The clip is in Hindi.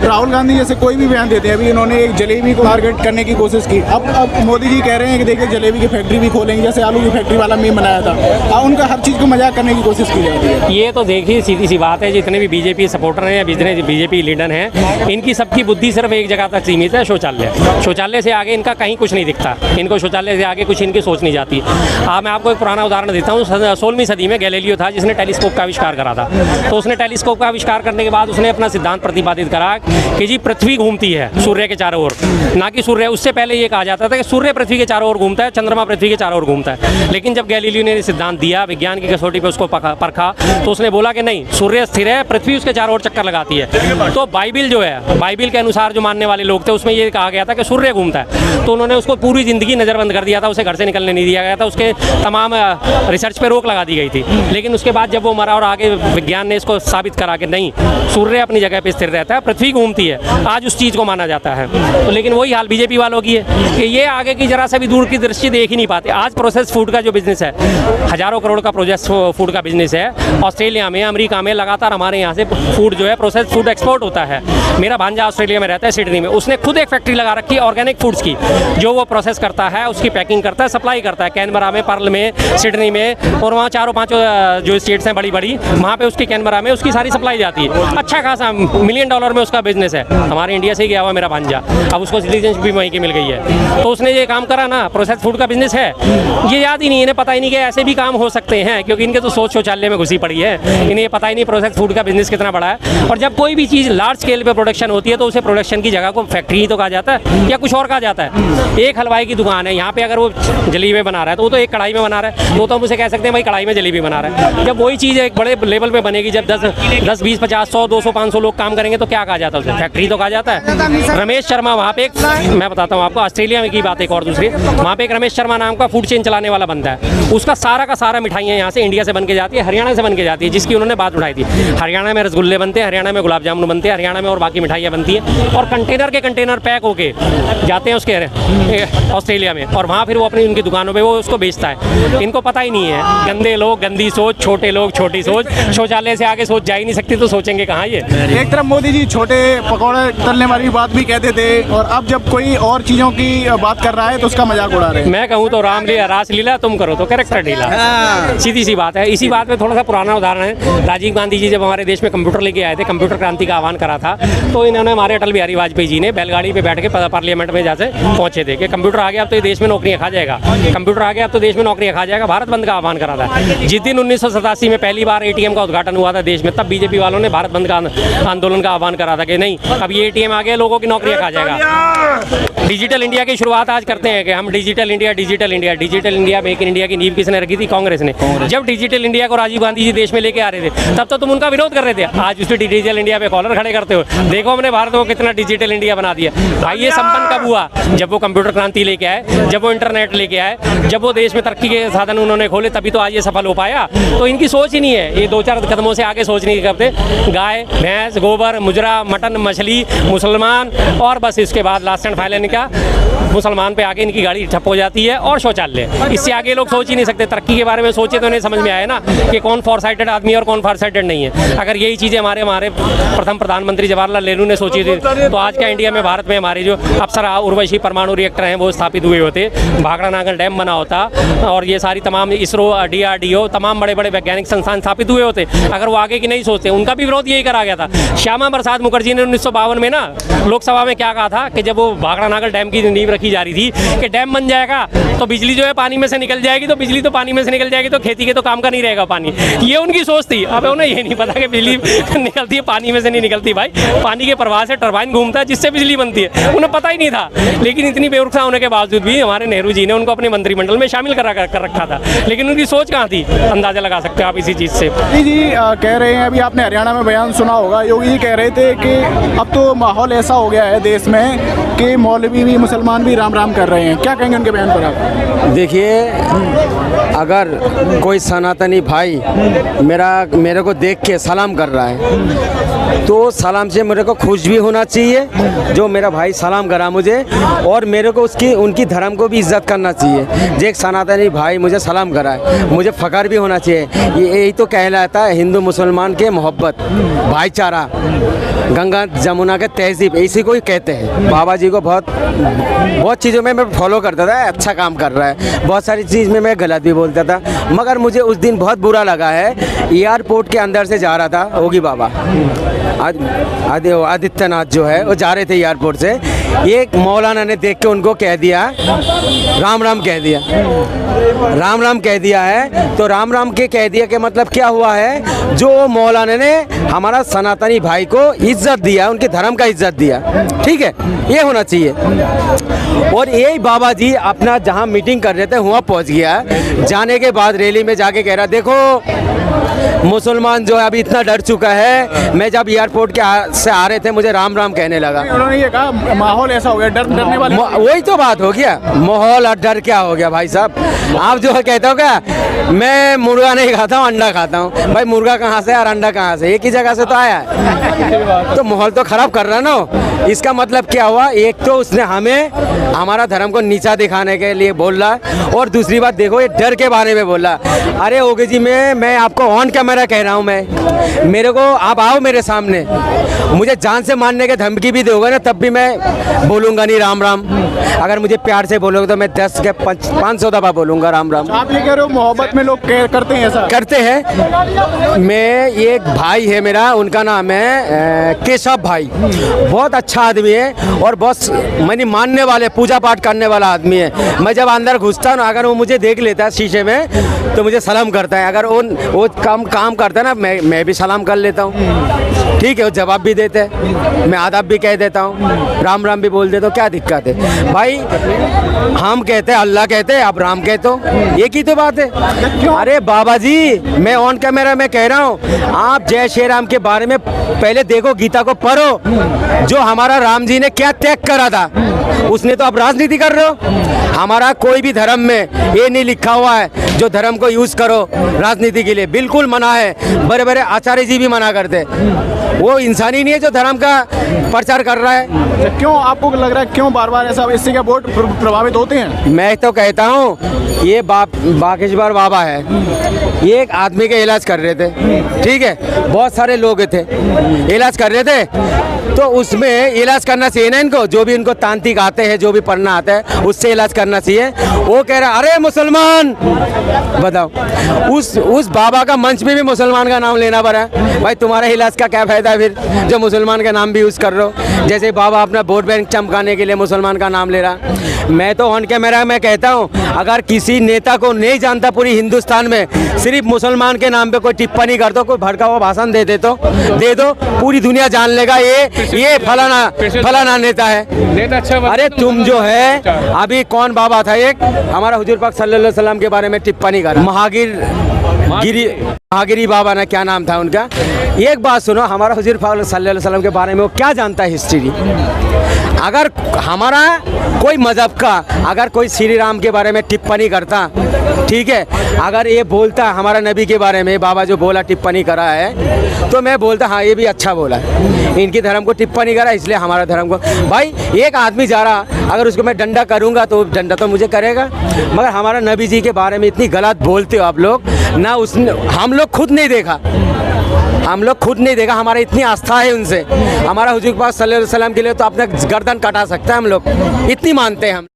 राहुल गांधी जैसे कोई भी बयान देते हैं, अभी इन्होंने एक जलेबी को टारगेट करने की कोशिश की। अब मोदी जी कह रहे हैं कि देखिए जलेबी की फैक्ट्री भी खोलेंगे, जैसे आलू की फैक्ट्री वाला मीम बनाया था। अब उनका हर चीज़ को मजाक करने की कोशिश की जाती है। ये तो देखिए सीधी सी बात है, जितने भी बीजेपी सपोर्टर हैं या जितने बीजेपी लीडर हैं, इनकी सबकी बुद्धि सिर्फ एक जगह तक सीमित है, शौचालय। शौचालय से आगे इनका कहीं कुछ नहीं दिखता, इनको शौचालय से आगे कुछ इनकी सोच नहीं जाती। मैं आपको एक पुराना उदाहरण देता हूँ। 16वीं सदी में गैलीलियो था जिसने टेलीस्कोप का आविष्कार करा था। तो उसने टेलीस्कोप का आविष्कार करने के बाद उसने अपना सिद्धांत प्रतिपादित करा कि जी पृथ्वी घूमती है सूर्य के चारों ओर, ना कि सूर्य। उससे पहले ये कहा जाता था कि सूर्य पृथ्वी के चारों ओर घूमता है, चंद्रमा पृथ्वी के चारों ओर घूमता है। लेकिन जब गैलीलियो ने सिद्धांत दिया, विज्ञान की कसौटी पे उसको परखा, तो उसने बोला कि नहीं, सूर्य स्थिर है, पृथ्वी उसके चारों ओर चक्कर लगाती है। तो बाइबिल जो है, बाइबिल के अनुसार जो मानने वाले लोग थे उसमें ये कहा गया था कि सूर्य घूमता है। तो उन्होंने उसको पूरी जिंदगी नज़रबंद कर दिया था, उसे घर से निकलने नहीं दिया गया था, उसके तमाम रिसर्च पे रोक लगा दी गई थी। लेकिन उसके बाद जब वो मरा और आगे विज्ञान ने इसको साबित करा कि नहीं, सूर्य अपनी जगह पे स्थिर रहता है, पृथ्वी घूमती है, आज उस चीज़ को माना जाता है। तो लेकिन वही हाल बीजेपी वालों की है कि ये आगे की जरा से भी दूर की दृष्टि देख ही नहीं पाते। आज प्रोसेस फूड का जो बिजनेस है, हज़ारों करोड़ का प्रोसेस फूड का बिजनेस है। ऑस्ट्रेलिया में, अमेरिका में लगातार हमारे यहाँ से फूड जो है, प्रोसेस फूड एक्सपोर्ट होता है। मेरा भांजा ऑस्ट्रेलिया में रहता है, सिडनी में, उसने खुद एक फैक्ट्री लगा रखी है ऑर्गेनिक फूड्स की, जो वो प्रोसेस करता है, उसकी पैकिंग करता है, सप्लाई करता है कैनबरा में, पर्ल में, सिडनी में, और वहाँ चारों पाँचों जो स्टेट्स हैं बड़ी बड़ी, वहाँ पे उसकी कैनबरा में उसकी सारी सप्लाई जाती है। अच्छा खासा $1 मिलियन में उसका बिजनेस है। हमारे इंडिया से ही गया हुआ मेरा भांजा, अब उसको सिटीजनशिप भी वहीं की मिल गई है। तो उसने ये काम करा ना, प्रोसेस फूड का बिजनेस है, ये याद ही नहीं, इन्हें पता ही नहीं कि ऐसे भी काम हो सकते हैं, क्योंकि इनके तो सोच शौचालय में घुसी पड़ी है। इन्हें ये पता ही नहीं प्रोसेस फूड का बिजनेस कितना बड़ा है। और जब कोई भी चीज़ लार्ज स्केल पे प्रोडक्शन होती है तो उसे प्रोडक्शन की जगह को फैक्ट्री ही तो कहा जाता है या कुछ और कहा जाता है। एक हलवाई की दुकान है, यहाँ पे अगर वो जलेबी बना रहा है तो वो तो एक कढ़ाई में बना रहा है, वो तो हम उसे कह सकते हैं भाई कढ़ाई में जलेबी बना रहा है। जब वही चीज़ एक बड़े लेवल पे बनेगी, जब 10, 20, 50, 100, 200, 500 लोग काम करेंगे तो क्या कहा जाता है उसे? फैक्ट्री तो कहा जाता है। रमेश शर्मा वहाँ पे मैं बताता हूँ आपको, ऑस्ट्रेलिया में की बात एक और दूसरी, वहाँ पे एक रमेश शर्मा नाम का फूड चेन चलाने वाला बनता है। उसका सारा का सारा मिठाइयाँ यहाँ से इंडिया से बन के जाती है, हरियाणा से बन के जाती है, जिसकी उन्होंने बात उठाई थी। हरियाणा में रसगुल्ले बनते हैं, हरियाणा में गुलाब जामुन बनते हैं, हरियाणा में और बाकी मिठाइयाँ बनती हैं, और कंटेनर के कंटेनर पैक होके जाते हैं उसके ऑस्ट्रेलिया में, और वहाँ फिर वो अपनी उनकी दुकानों पे वो उसको बेचता है। इनको पता ही नहीं है, गंदे लोग गंदी सोच, छोटे लोग छोटी सोच, शौचालय से आगे सोच जा ही नहीं सकती तो सोचेंगे कहाँ ये। एक तरफ मोदी जी छोटे पकौड़े तलने वाली बात भी कहते थे, और अब जब कोई और चीज़ों की बात कर रहा है तो उसका मजाक उड़ा रहे हैं। मैं कहूँ तो रामलीला रासलीला, तुम करो तो कैरेक्टर ढीला, सीधी सी बात है। इसी बात में थोड़ा सा पुराना उदाहरण है, राजीव गांधी जी जब हमारे देश में कंप्यूटर लेके आए थे, कंप्यूटर क्रांति का आह्वान करा था, तो इन्होंने हमारे अटल बिहारी वाजपेयी जी ने बैलगाड़ी पे बैठ के पार्लियामेंट में जाके पहुंचे थे कि कंप्यूटर आ गया अब तो ये देश में नौकरियां खा जाएगा, कंप्यूटर आ गया अब तो देश में नौकरियां खा जाएगा। भारत बंद का आह्वान करा था। जिस दिन 1987 में पहली बार ATM का उद्घाटन हुआ था देश में, तब बीजेपी वालों ने भारत बंद का आंदोलन का आह्वान करा था कि नहीं, अब ये ATM आ गया, लोगों की नौकरियां खा जाएगा। डिजिटल इंडिया की शुरुआत आज करते हैं कि हम digital India, digital India, digital India, make in India की नींव किसने रखी थी? कांग्रेस ने। जब डिजिटल इंडिया को राजीव गांधी जी देश में लेके आ रहे थे तब तो तुम उनका विरोध कर रहे थे, आज उस डिजिटल इंडिया पे कॉलर खड़े करते हो। देखो हमने भारत को कितना डिजिटल इंडिया बना दिया। भाई ये संपन्न कब हुआ? जब वो कंप्यूटर क्रांति लेके आए, जब वो इंटरनेट लेके आए, जब वो देश में तरक्की के साधन उन्होंने खोले, तभी तो आज ये सफल हो पाया। तो इनकी सोच ही नहीं है, ये 2-4 कदमों से आगे सोच नहीं करते। गाय, भैंस, गोबर, मुजरा, मटन, मछली, मुसलमान, और बस इसके बाद लास्ट एंड फाइनल इनका मुसलमान पे आगे इनकी गाड़ी ठप हो जाती है, और शौचालय। इससे आगे लोग सोच ही नहीं सकते। तरक्की के बारे में सोचे तो इन्हें समझ में आया ना कि कौन फॉर साइटेड आदमी है और कौन फॉर साइटेड नहीं है। अगर यही चीज़ें हमारे प्रथम प्रधानमंत्री जवाहरलाल नेहरू ने सोची थी तो आज क्या इंडिया में, भारत में हमारे जो अप्सरा उर्वशी परमाणु रिएक्टर हैं वो स्थापित हुए होते, भाखड़ा नागल डैम बना होता, और ये सारी तमाम इसरो, DRDO, तमाम बड़े बड़े वैज्ञानिक संस्थान स्थापित हुए होते। अगर वो आगे की नहीं सोचते, उनका भी विरोध यही करा गया था। श्यामा प्रसाद मुखर्जी ने 1952 में ना लोकसभा में क्या कहा था कि जब वो भाखड़ा नागल डैम की नींव रखी जा रही थी कि डैम बन जाएगा तो बिजली जो है पानी में से निकल जाएगी, तो बिजली तो पानी में से निकल जाएगी तो खेती के तो काम का नहीं रहेगा पानी। ये उनकी सोच थी। अब उन्हें ये नहीं पता कि बिजली निकलती है पानी में से नहीं निकलती। भाई पानी के प्रवाह से टरबाइन घूमता है जिससे बिजली बनती है, उन्हें पता ही नहीं था। लेकिन इतनी बेवकूफ़ होने के बावजूद भी हमारे नेहरू जी ने उनको अपने मंत्रिमंडल में शामिल कर रखा था। लेकिन उनकी सोच कहाँ थी, अंदाजा लगा सकते हो आप इसी चीज़ से। जी कह रहे हैं, अभी आपने हरियाणा में बयान सुना होगा, योगी जी कह रहे थे कि अब तो माहौल ऐसा हो गया है देश में कि मौलवी भी मुसलमान भी राम राम कर रहे हैं। क्या कहेंगे उनके बयान पर आप? देखिए, अगर कोई सनातनी भाई मेरे को देख के सलाम कर रहा है तो सलाम से मेरे को खुश भी होना चाहिए जो मेरा भाई सलाम करा मुझे, और मेरे को उनकी धर्म को भी इज्जत करना चाहिए। जो एक सनातनी भाई मुझे सलाम करा है, मुझे फ़ख्र भी होना चाहिए। यही तो कहलाता है हिंदू मुसलमान के मोहब्बत, भाईचारा। गंगा जमुना के तहजीब इसी को ही कहते हैं। बाबा जी को बहुत चीज़ों में मैं फॉलो करता था, अच्छा काम कर रहा है, बहुत सारी चीज़ में मैं गलत भी बोलता था, मगर मुझे उस दिन बहुत बुरा लगा है। एयरपोर्ट के अंदर से जा रहा था योगी बाबा आदित्यनाथ जो है वो जा रहे थे एयरपोर्ट से, एक मौलाना ने देख के उनको कह दिया राम राम कह दिया, राम राम कह दिया है। तो राम राम के कह दिया के मतलब क्या हुआ है, जो मौलाना ने हमारा सनातनी भाई को इज्जत दिया, उनके धर्म का इज्जत दिया, ठीक है, ये होना चाहिए। और यही बाबा जी अपना जहाँ मीटिंग कर रहे थे वहाँ पहुँच गया, जाने के बाद रैली में जाके कह रहा देखो मुसलमान जो है अभी इतना डर चुका है, मैं जब एयरपोर्ट के से आ रहे थे मुझे राम राम कहने लगा। उन्होंने ये कहा माहौल ऐसा हो गया, डरने वाले। वही तो बात हो गया, माहौल और डर क्या हो गया भाई साहब। आप जो है कहते हो क्या मैं मुर्गा नहीं खाता हूँ अंडा खाता हूँ, भाई मुर्गा कहाँ से और अंडा कहाँ से, एक ही जगह से तो आया है। तो माहौल तो खराब कर रहा ना। इसका मतलब क्या हुआ, एक तो उसने हमें हमारा धर्म को नीचा दिखाने के लिए बोल रहा, और दूसरी बात देखो ये डर के बारे में बोला। अरे ओगे जी मैं आपको ऑन कैमरा कह रहा हूँ, मैं मेरे को आप आओ मेरे सामने, मुझे जान से मारने के धमकी भी दोगे ना तब भी मैं बोलूँगा नहीं राम राम। अगर मुझे प्यार से बोलोगे तो मैं 10 के 500 दफ़ा बोलूँगा राम राम। आप ये कह रहे हो मोहब्बत में लोग करते हैं ऐसा? करते हैं। मैं एक भाई है मेरा, उनका नाम है केशव भाई, बहुत अच्छा आदमी है और बहुत मैंने मानने वाले पूजा पाठ करने वाला आदमी है। मैं जब अंदर घुसता हूँ ना, अगर वो मुझे देख लेता है शीशे में तो मुझे सलाम करता है, अगर वो काम करता है ना मैं भी सलाम कर लेता हूँ, ठीक है, वो जवाब भी देते हैं, मैं आदाब भी कह देता हूँ, राम राम भी बोल देता हूँ, क्या दिक्कत है भाई। हम कहते हैं अल्लाह कहते हैं, आप राम कहते हो, एक ही तो बात है। अरे बाबा जी मैं ऑन कैमरा में कह रहा हूँ, आप जय श्री राम के बारे में पहले देखो, गीता को पढ़ो, जो हमारा राम जी ने क्या त्याग करा था, उसने तो आप राजनीति कर रहे हो। हमारा कोई भी धर्म में ये नहीं लिखा हुआ है जो धर्म को यूज़ करो राजनीति के लिए, बिल्कुल मना है। बड़े बड़े आचार्य जी भी मना करते, वो इंसान ही नहीं है जो धर्म का प्रचार कर रहा है। क्यों आपको लग रहा है, क्यों बार बार ऐसा, इससे क्या वोट प्रभावित होते हैं? मैं तो कहता हूँ ये बाकेश्वर बाबा है, ये एक आदमी का इलाज कर रहे थे, ठीक है, बहुत सारे लोग थे इलाज कर रहे थे, तो उसमें इलाज करना चाहिए ना इनको, जो भी इनको तांत्रिक आते हैं, जो भी पढ़ना आता है उससे इलाज करना चाहिए। वो कह रहा अरे मुसलमान, बताओ उस बाबा का मंच में भी मुसलमान का नाम लेना पड़ा है, भाई तुम्हारा इलाज का क्या फायदा है फिर, जो मुसलमान का नाम भी यूज़ कर रहे हो। जैसे बाबा अपना वोट बैंक चमकाने के लिए मुसलमान का नाम ले रहा। मैं तो ऑन कैमरा में कहता हूँ, अगर किसी नेता को नहीं जानता पूरी हिंदुस्तान में, सिर्फ मुसलमान के नाम पे कोई टिप्पणी कर दो, कोई भड़का हुआ भाषण दे दो, पूरी दुनिया जान लेगा ये फलाना नेता है, नेता अच्छा। अरे तुम जो है अभी कौन बाबा था, एक हमारा हुजूर पाक सल्लल्लाहु अलैहि वसल्लम के बारे में टिप्पणी कर, महागिरी बाबा ना क्या नाम था उनका। एक बात सुनो, हमारा हुजूर पाक सल्लल्लाहु अलैहि वसल्लम के बारे में वो क्या जानता है हिस्ट्री। अगर हमारा कोई मजहब का अगर कोई श्री राम के बारे में टिप्पणी करता, ठीक है, अगर ये बोलता हमारा नबी के बारे में बाबा जो बोला टिप्पणी करा है, तो मैं बोलता हाँ ये भी अच्छा बोला, इनकी धर्म को टिप्पणी करा इसलिए हमारा धर्म को। भाई एक आदमी जा रहा, अगर उसको मैं डंडा करूँगा तो डंडा तो मुझे करेगा, मगर हमारा नबी जी के बारे में इतनी गलत बोलते हो आप लोग ना, हम लोग खुद नहीं देखा, हमारा इतनी आस्था है उनसे, हमारा हुजूर पाक सल्लल्लाहु अलैहि वसल्लम के लिए तो अपना गर्दन कटा सकता है हम लोग, इतनी मानते हैं हम।